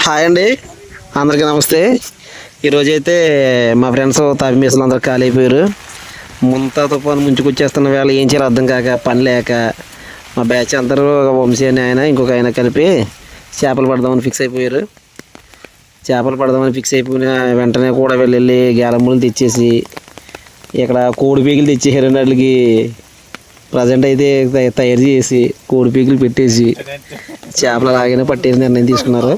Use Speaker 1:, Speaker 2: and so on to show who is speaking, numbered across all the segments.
Speaker 1: Hi అండి, అందరికీ నమస్తే. ఈరోజైతే మా ఫ్రెండ్స్ తాపిమేసలు అందరూ ఖాళీ అయిపోయారు. ముంత తుఫాను ముంచుకొచ్చేస్తున్న వేళ ఏం చేయాలో అర్థం కాక పని లేక మా బ్యాచ్ అందరూ వంశీ అని ఆయన ఇంకొక ఆయన కలిపి చేపలు పడదామని ఫిక్స్ అయిపోయారు. చేపలు పడదామని ఫిక్స్ అయిపోయిన వెంటనే కూడా వెళ్ళి గేలమ్మలు తెచ్చేసి ఇక్కడ కోడి పీకులు తెచ్చేసారు. వాటికి ప్రజెంట్ అయితే తయారు చేసి కోడి పీకులు పెట్టేసి చేపలు అలాగనే పట్టేసి నిర్ణయం తీసుకున్నారు.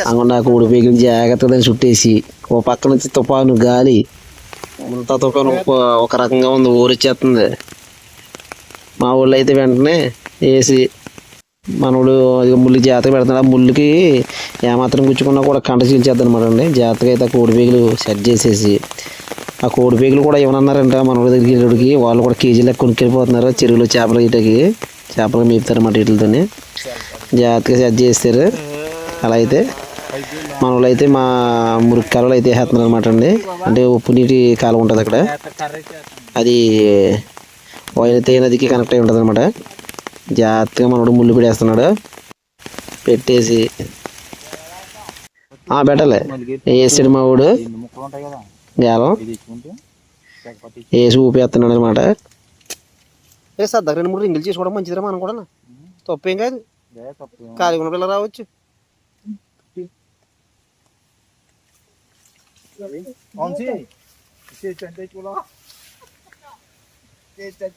Speaker 1: అనుకున్న కోడి పీకులు జాగ్రత్తగా చుట్టేసి ఓ పక్క నుంచి తుఫాను గాలి అంతా తుఫాను ఒక రకంగా ఉంది, ఊరొచ్చేస్తుంది. మా ఊళ్ళో అయితే వెంటనే వేసి మనోడు అది ముళ్ళుకి జాగ్రత్తగా పెడుతున్నాడు. ఆ ముళ్ళుకి ఏమాత్రం గుచ్చుకున్నా కూడా కంట చీల్చేద్దాం అనమాట అండి. జాగ్రత్తగా అయితే ఆ కోడి పీకులు సెట్ చేసేసి ఆ కోడి పీకులు కూడా ఏమన్నారంట మనోడి దగ్గరికి వాళ్ళు కూడా కేజీలకు కొనుక్కెళ్ళిపోతున్నారు. చెరువులో చేపలు చేపలు మేపుతారన్నమాట. వీటితోనే జాగ్రత్తగా సెట్ చేస్తారు. అలా అయితే మన వాళ్ళు అయితే మా మురికి కాలువలు అయితే వేస్తున్నారు అనమాట అండి. అంటే ఉప్పు నీటి కాలువ ఉంటుంది అక్కడ, అది వైనతే నదికి కనెక్ట్ అయి ఉంటుంది అనమాట. జాగ్రత్తగా మనోడు ముళ్ళు పెడేస్తున్నాడు. పెట్టేసి పెట్టాలి వేసాడు మా వాడు గేలం వేసి ఊపేస్తున్నాడు అనమాట. సరదా 2-3 రింగులు చేసుకోవడం మంచిదిరా, మనం కూడా తప్పేం కాదు. ఖాళీ ఉన్న పిల్లలు రావచ్చు.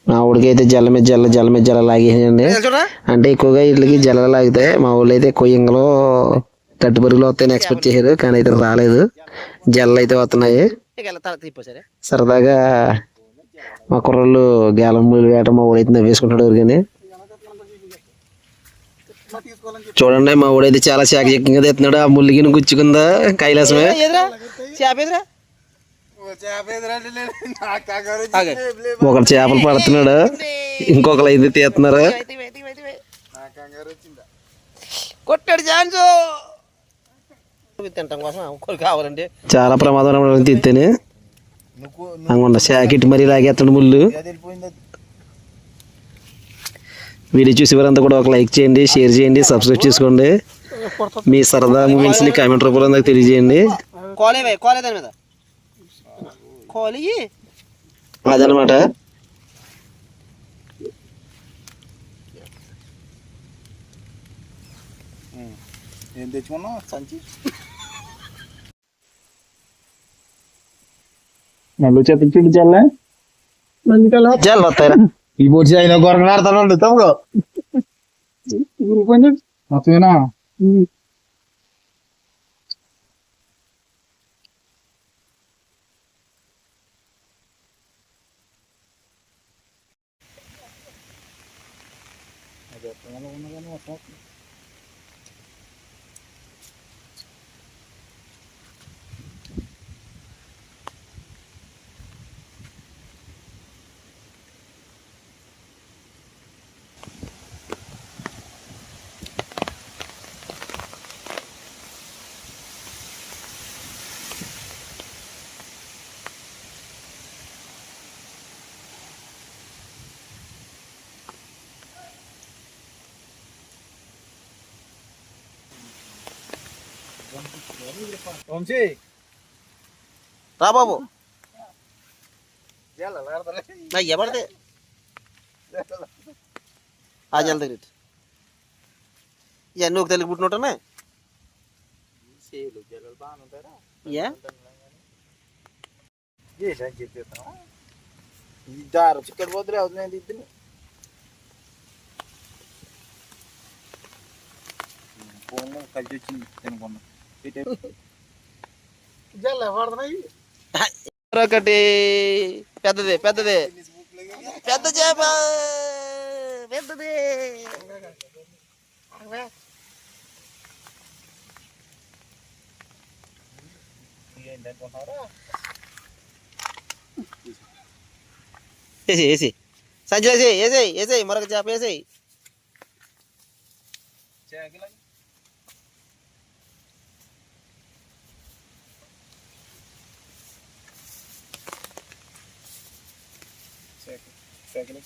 Speaker 1: మా ఊడికి అయితే జల్ల మీద జల్ల లాగేయండి. అంటే ఎక్కువగా వీళ్ళకి జల్ల లాగితే మా ఊళ్ళో అయితే ఎక్కువ ఇంగలో తట్టు బరుగులు వస్తాయని ఎక్స్పెక్ట్ చేశారు, కానీ అయితే రాలేదు. జల్లు అయితే వస్తున్నాయి. సరదాగా మా కుర్రోళ్ళు గేలం వేట మా ఊడైతే నవ్వేసుకుంటాడు ఊరికని. చూడండి మా ఊడైతే చాలా చాకచక్యంగా తెస్తున్నాడు. ఆ ముల్లిగిని గుచ్చుకుందా కైలాసమే. ఒకరు చేపలు పడుతున్నాడు, ఇంకొకరు అయితే తీస్తున్నారు. చాలా ప్రమాదం తీస్తేనే అనుకున్నా శాకెట్ మరీ లాగేస్తాడు ముళ్ళు. వీడియో చూసి వారంతా కూడా ఒక లైక్ చేయండి, షేర్ చేయండి, సబ్స్క్రైబ్ చేసుకోండి. మీ సరదా మూమెంట్స్ని కామెంట్ రూపంలో నాకు తెలియజేయండి. అదనమాట.
Speaker 2: ఏం తెచ్చుకున్నా సంచి నల్లు చెప్పించుండి చల్లే
Speaker 1: జల్లు వస్తాయి.
Speaker 2: ఈ బొచ్చి అయినా గొరకలు ఆడతాడు తమ్ముడు. మొత్తమేనా
Speaker 1: రా బాబు ఎవరిదే ఆ జల్ దగ్గర ఇవన్నీ ఒక తెలుగు పుట్టినట్టున్నా
Speaker 2: చిక్కడ పోతులే అవుతుంది ఇద్దరు ఫోన్ కలిసి వచ్చింది తినకుండా
Speaker 1: ఒకటి పెద్దది పెద్ద చేప పెద్దది. వేసి సంచి వేసేయి మరొక చేప వేసేయి.
Speaker 2: second.